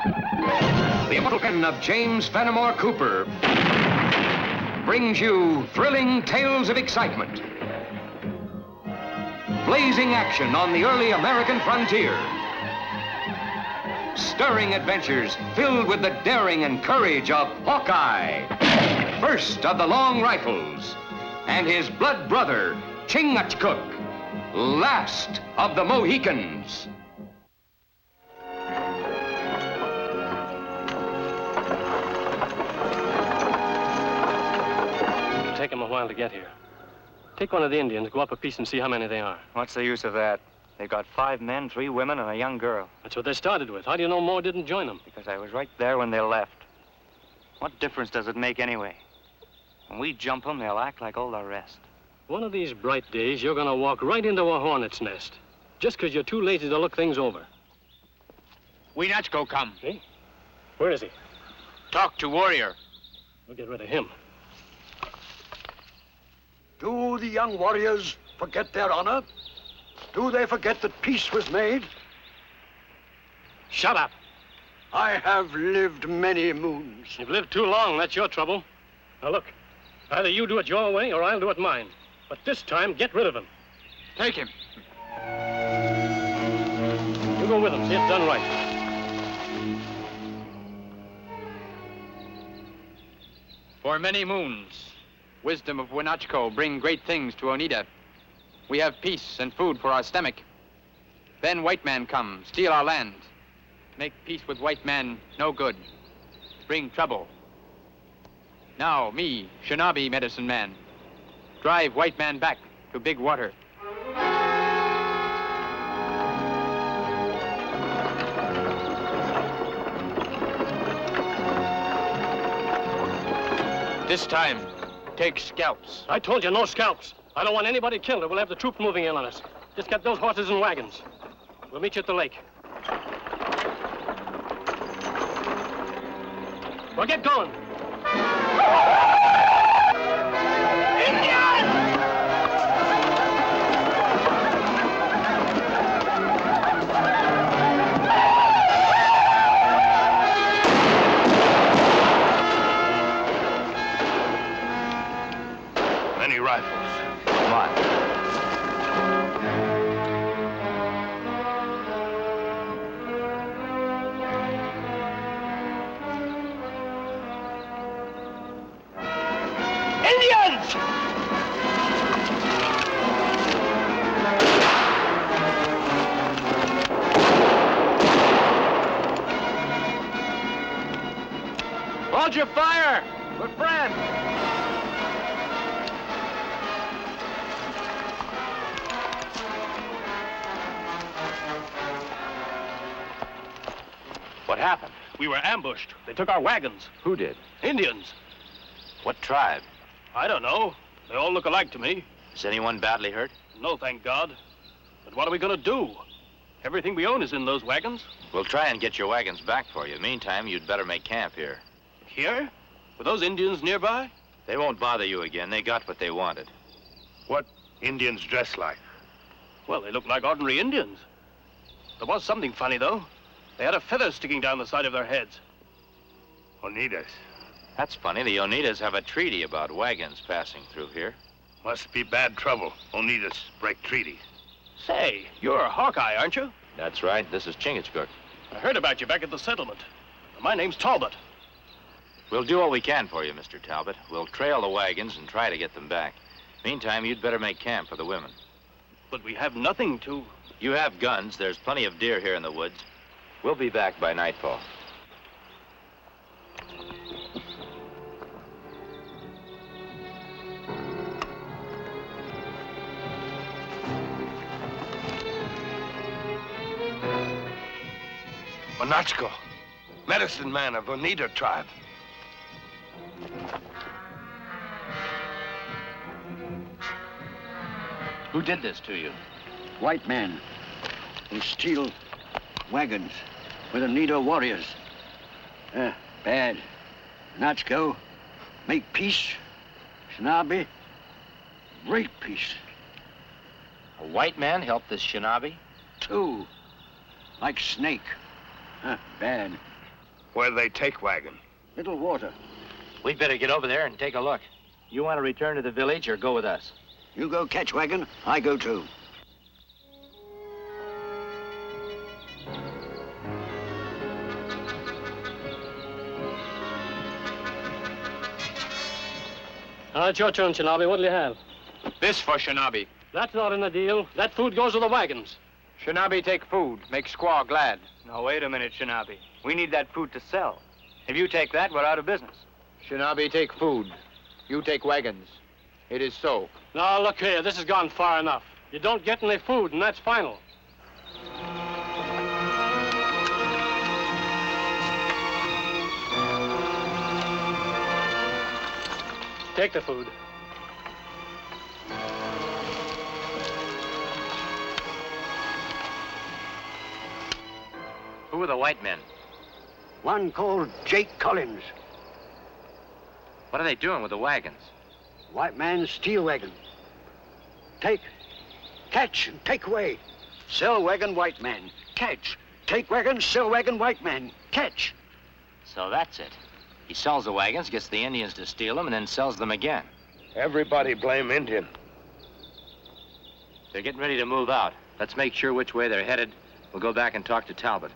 The immortal pen of James Fenimore Cooper brings you thrilling tales of excitement, blazing action on the early American frontier, stirring adventures filled with the daring and courage of Hawkeye, first of the Long Rifles, and his blood brother, Chingachgook, last of the Mohicans. It'll take them a while to get here. Take one of the Indians, go up a piece and see how many they are. What's the use of that? They've got 5 men, 3 women, and a young girl. That's what they started with. How do you know more didn't join them? Because I was right there when they left. What difference does it make anyway? When we jump them, they'll act like all the rest. One of these bright days, you're gonna walk right into a hornet's nest, just because you're too lazy to look things over. Wenatchgo come. See? Where is he? Talk to warrior. We'll get rid of him. Do the young warriors forget their honor? Do they forget that peace was made? Shut up. I have lived many moons. You've lived too long, that's your trouble. Now look, either you do it your way or I'll do it mine. But this time, get rid of him. Take him. You go with him, see it's done right. For many moons, wisdom of Wenatchgo bring great things to Oneida. We have peace and food for our stomach. Then white man come, steal our land. Make peace with white man no good. Bring trouble. Now, me, Shinabi medicine man, drive white man back to big water. This time, take scalps. I told you, no scalps. I don't want anybody killed or we'll have the troops moving in on us. Just get those horses and wagons. We'll meet you at the lake. Well, get going. Many rifles. Come on. Indians! Hold your fire! We're friends! What happened? We were ambushed. They took our wagons. Who did? Indians. What tribe? I don't know. They all look alike to me. Is anyone badly hurt? No, thank God. But what are we gonna do? Everything we own is in those wagons. We'll try and get your wagons back for you. Meantime, you'd better make camp here. Here? With those Indians nearby? They won't bother you again. They got what they wanted. What Indians dress like? Well, they look like ordinary Indians. There was something funny, though. They had a feather sticking down the side of their heads. Oneidas. That's funny. The Oneidas have a treaty about wagons passing through here. Must be bad trouble. Oneidas break treaties. Say, you're a Hawkeye, aren't you? That's right. This is Chingachgook. I heard about you back at the settlement. My name's Talbot. We'll do what we can for you, Mr. Talbot. We'll trail the wagons and try to get them back. Meantime, you'd better make camp for the women. But we have nothing to... You have guns. There's plenty of deer here in the woods. We'll be back by nightfall. Wenatchgo, medicine man of Oneida tribe. Who did this to you? White man who steal wagons with Oneida warriors. Bad. Wenatchgo, make peace. Shinabi, break peace. A white man helped this Shinabi? 2, like snake. Bad. Where'd they take wagon? Little water. We'd better get over there and take a look. You want to return to the village or go with us? You go catch wagon, I go too. It's your turn, Shinobi. What'll you have? This for Shinobi. That's not in the deal. That food goes with the wagons. Shinobi take food, make squaw glad. Now, wait a minute, Shinobi. We need that food to sell. If you take that, we're out of business. Shinobi take food, you take wagons. It is so. Now, look here. This has gone far enough. You don't get any food, and that's final. Take the food. Who are the white men? One called Jake Collins. What are they doing with the wagons? White man steal wagon. Catch and take away. Sell wagon, white man. Catch. Take wagon, sell wagon, white man. Catch. So that's it. He sells the wagons, gets the Indians to steal them, and then sells them again. Everybody blame Indian. They're getting ready to move out. Let's make sure which way they're headed. We'll go back and talk to Talbot.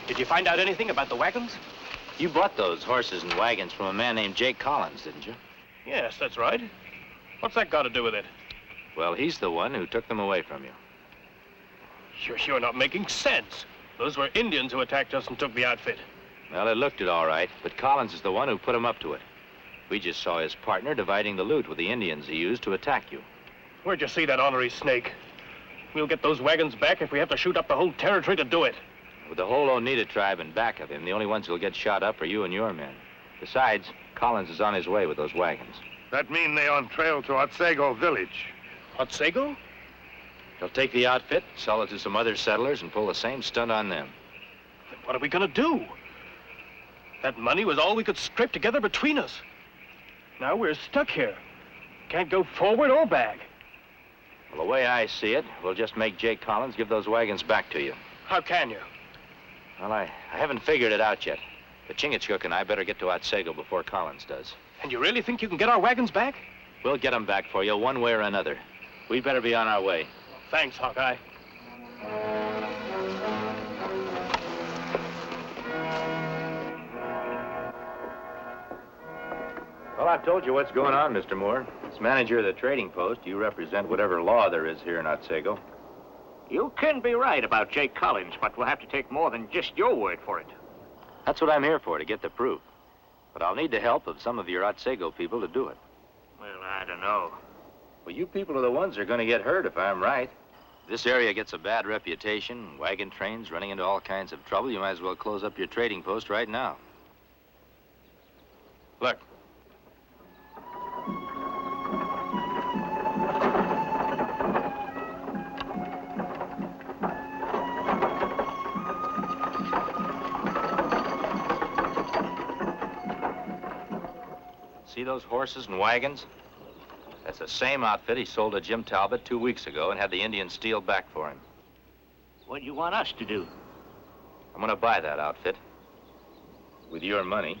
Did you find out anything about the wagons? You bought those horses and wagons from a man named Jake Collins, didn't you? Yes, that's right. What's that got to do with it? Well, he's the one who took them away from you. You're not making sense. Those were Indians who attacked us and took the outfit. Well, it looked it all right, but Collins is the one who put him up to it. We just saw his partner dividing the loot with the Indians he used to attack you. Where'd you see that ornery snake? We'll get those wagons back if we have to shoot up the whole territory to do it. With the whole Oneida tribe in back of him, the only ones who'll get shot up are you and your men. Besides, Collins is on his way with those wagons. That mean they on trail to Otsego village. Otsego? He'll take the outfit, sell it to some other settlers, and pull the same stunt on them. Then what are we gonna do? That money was all we could scrape together between us. Now we're stuck here. Can't go forward or back. Well, the way I see it, we'll just make Jake Collins give those wagons back to you. How can you? Well, I haven't figured it out yet. But Chingachgook and I better get to Otsego before Collins does. And you really think you can get our wagons back? We'll get them back for you one way or another. We'd better be on our way. Thanks, Hawkeye. Well, I've told you what's going on, Mr. Moore. As manager of the trading post, you represent whatever law there is here in Otsego. You can be right about Jake Collins, but we'll have to take more than just your word for it. That's what I'm here for, to get the proof. But I'll need the help of some of your Otsego people to do it. Well, I don't know. Well, you people are the ones that are going to get hurt if I'm right. If this area gets a bad reputation, wagon trains running into all kinds of trouble, you might as well close up your trading post right now. Look. See those horses and wagons? That's the same outfit he sold to Jim Talbot 2 weeks ago and had the Indians steal back for him. What do you want us to do? I'm gonna buy that outfit with your money.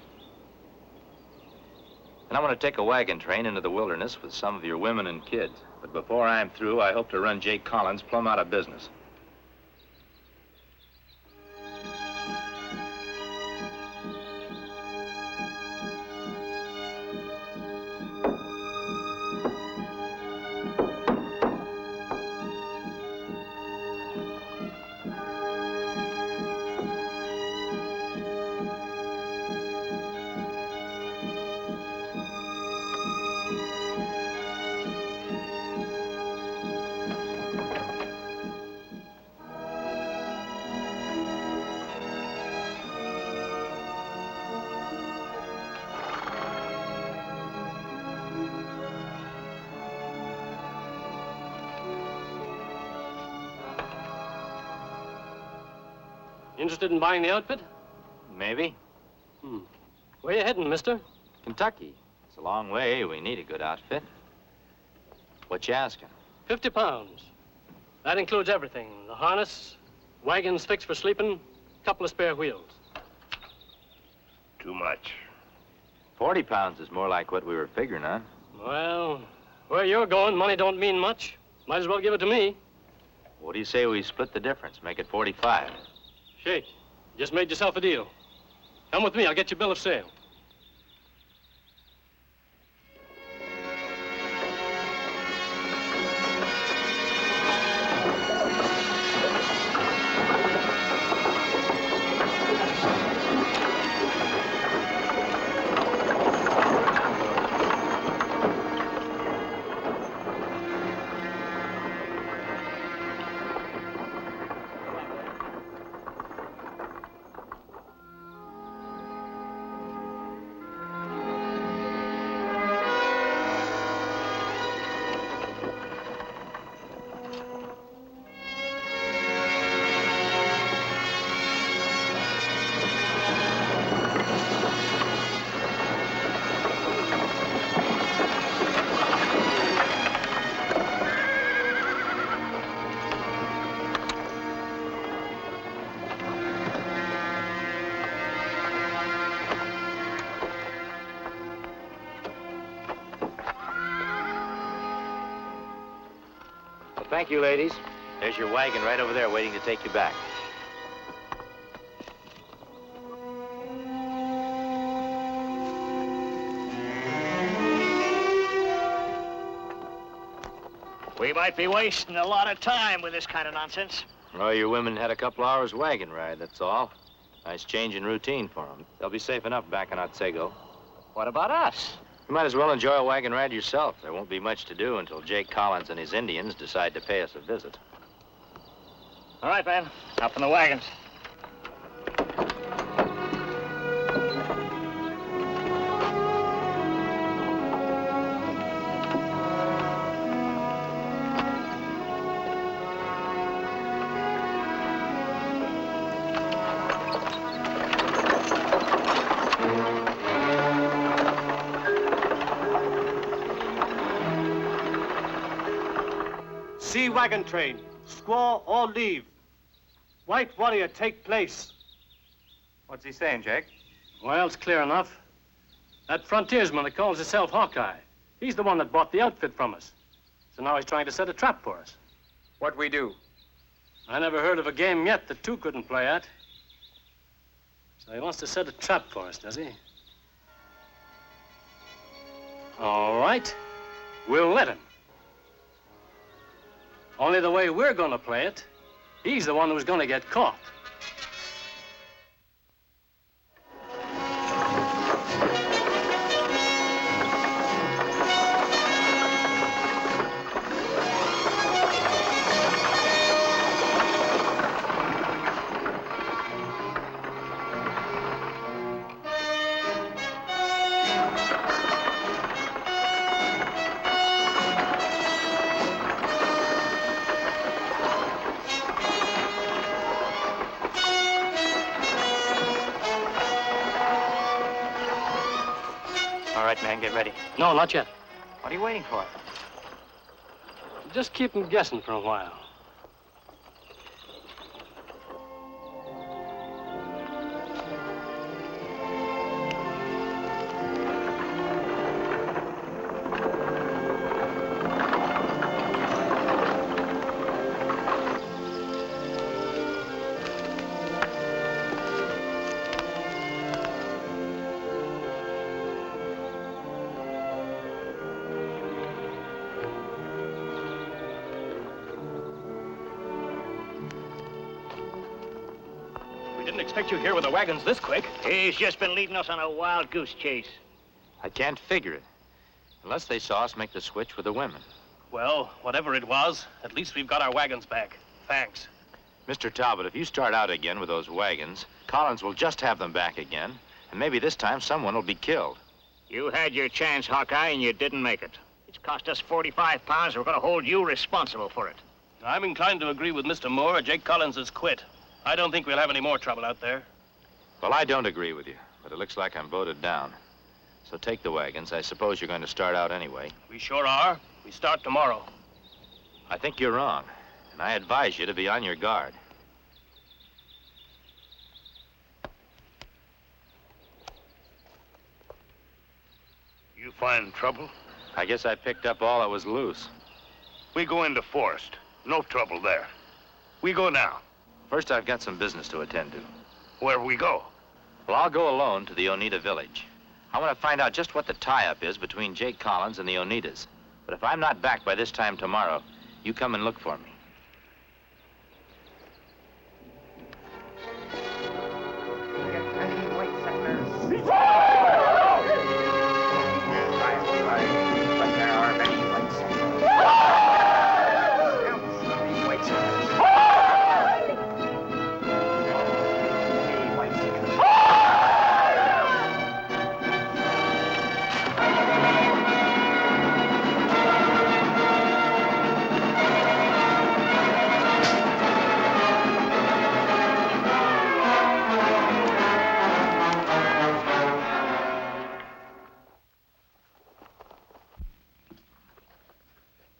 And I'm gonna take a wagon train into the wilderness with some of your women and kids. But before I'm through, I hope to run Jake Collins plumb out of business. interested in buying the outfit? Maybe. Where you heading, mister? Kentucky. It's a long way. We need a good outfit. What you asking? 50 pounds. That includes everything. The harness, wagons fixed for sleeping, couple of spare wheels. Too much. 40 pounds is more like what we were figuring on. Well, where you're going, money don't mean much. Might as well give it to me. What do you say we split the difference, make it 45? Shake. Just made yourself a deal. Come with me, I'll get you a bill of sale. Thank you, ladies. There's your wagon right over there waiting to take you back. We might be wasting a lot of time with this kind of nonsense. Oh, your women had a couple hours wagon ride, that's all. Nice change in routine for them. They'll be safe enough back in Otsego. What about us? You might as well enjoy a wagon ride yourself. There won't be much to do until Jake Collins and his Indians decide to pay us a visit. All right, man. Up in the wagons. See wagon train. Squaw or leave. White warrior take place. What's he saying, Jake? Well, it's clear enough. That frontiersman that calls himself Hawkeye. He's the one that bought the outfit from us. So now he's trying to set a trap for us. What we do? I never heard of a game yet that two couldn't play at. So he wants to set a trap for us, does he? All right. We'll let him. Only the way we're gonna play it, he's the one who's gonna get caught. All right, man, get ready. No, not yet. What are you waiting for? Just keep him guessing for a while. Didn't expect you here with the wagons this quick. He's just been leading us on a wild goose chase. I can't figure it. Unless they saw us make the switch with the women. Well, whatever it was, at least we've got our wagons back. Thanks. Mr. Talbot, if you start out again with those wagons, Collins will just have them back again, and maybe this time someone will be killed. You had your chance, Hawkeye, and you didn't make it. It's cost us 45 pounds. We're going to hold you responsible for it. I'm inclined to agree with Mr. Moore. Jake Collins has quit. I don't think we'll have any more trouble out there. Well, I don't agree with you, but it looks like I'm voted down. So take the wagons. I suppose you're going to start out anyway. We sure are. We start tomorrow. I think you're wrong, and I advise you to be on your guard. You find trouble? I guess I picked up all that was loose. We go into forest. No trouble there. We go now. First, I've got some business to attend to. Where we go? Well, I'll go alone to the Oneida village. I want to find out just what the tie-up is between Jake Collins and the Oneidas. But if I'm not back by this time tomorrow, you come and look for me.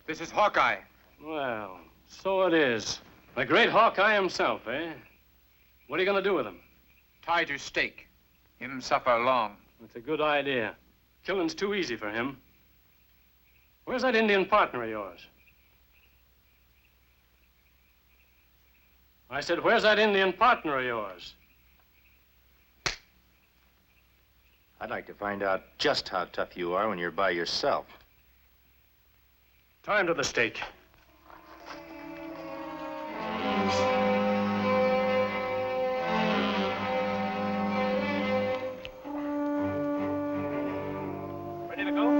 This is Hawkeye. Well, so it is. The great Hawkeye himself, eh? What are you going to do with him? Tie to stake. Him suffer long. That's a good idea. Killing's too easy for him. Where's that Indian partner of yours? I said, where's that Indian partner of yours? I'd like to find out just how tough you are when you're by yourself. Time to the stake. Ready to go?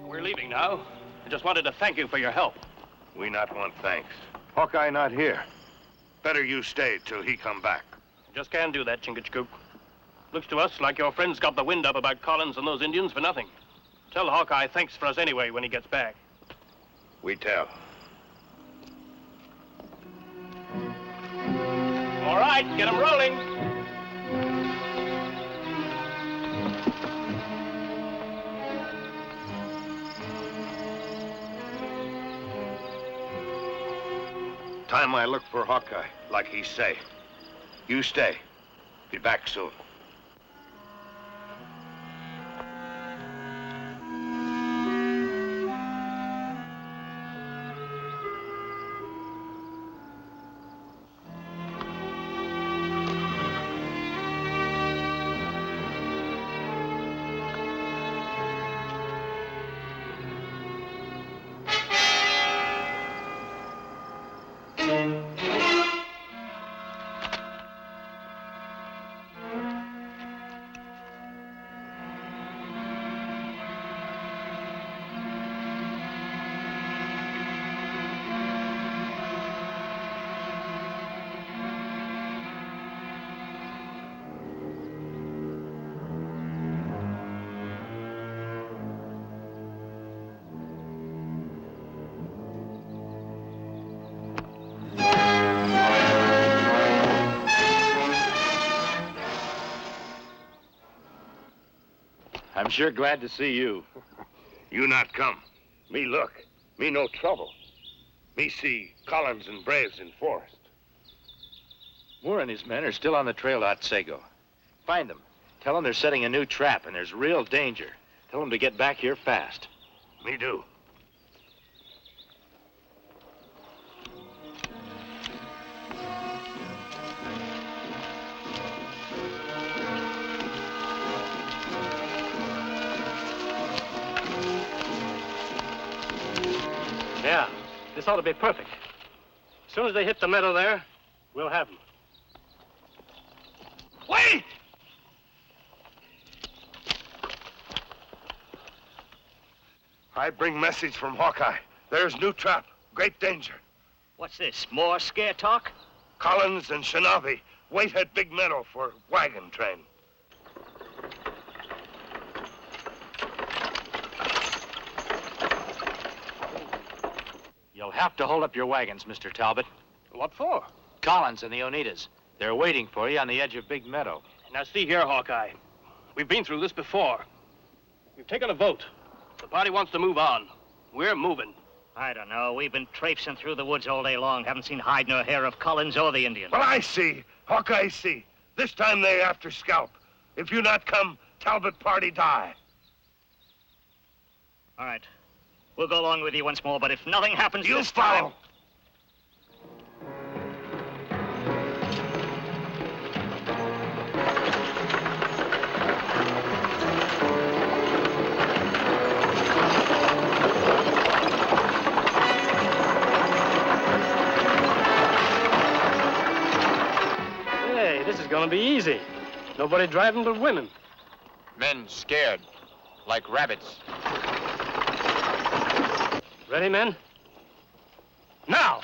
We're leaving now. I just wanted to thank you for your help. We not want thanks. Hawkeye not here. Better you stay till he come back. Just can't do that, Chingachgook. Looks to us like your friends got the wind up about Collins and those Indians for nothing. Tell Hawkeye thanks for us anyway when he gets back. We tell. All right, get him rolling. Time I look for Hawkeye, like he say. You stay. Be back soon. I'm sure glad to see you. You not come. Me look. Me no trouble. Me see Collins and Braves in forest. Moore and his men are still on the trail to Otsego. Find them. Tell them they're setting a new trap and there's real danger. Tell them to get back here fast. Me do. Yeah, this ought to be perfect. As soon as they hit the meadow there, we'll have them. Wait! I bring message from Hawkeye. There's new trap. Great danger. What's this, more scare talk? Collins and Shinabi wait at Big Meadow for wagon train. have to hold up your wagons, Mr. Talbot. What for? Collins and the Oneidas. They're waiting for you on the edge of Big Meadow. Now, see here, Hawkeye. We've been through this before. We've taken a vote. The party wants to move on. We're moving. I don't know. We've been traipsing through the woods all day long. Haven't seen hide nor hair of Collins or the Indians. Well, I see. Hawkeye see. This time they after scalp. If you not come, Talbot party die. All right. We'll go along with you once more, but if nothing happens You this follow. time... Hey, this is gonna be easy. Nobody driving but women. Men scared, like rabbits. Ready, men? Now!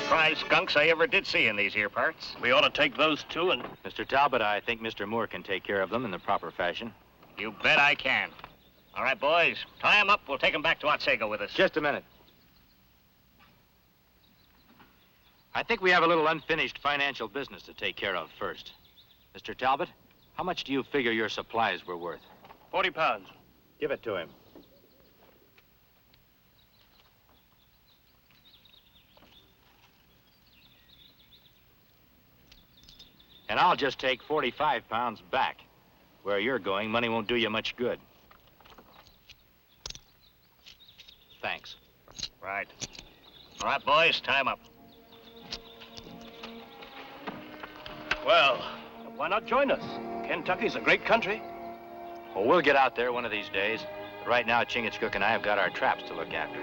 Prize skunks I ever did see in these here parts. We ought to take those two and... Mr. Talbot, I think Mr. Moore can take care of them in the proper fashion. You bet I can. All right, boys, tie 'em up. We'll take 'em back to Otsego with us. Just a minute. I think we have a little unfinished financial business to take care of first. Mr. Talbot, how much do you figure your supplies were worth? 40 pounds. Give it to him. And I'll just take 45 pounds back. Where you're going, money won't do you much good. Thanks. Right. All right, boys, tie 'em up. Well, why not join us? Kentucky's a great country. Well, we'll get out there one of these days. But right now, Chingachgook and I have got our traps to look after.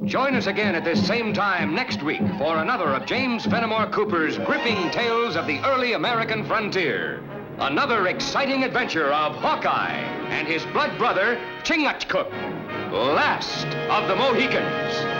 Join us again at this same time next week for another of James Fenimore Cooper's gripping tales of the early American frontier. Another exciting adventure of Hawkeye and his blood brother, Chingachgook, last of the Mohicans.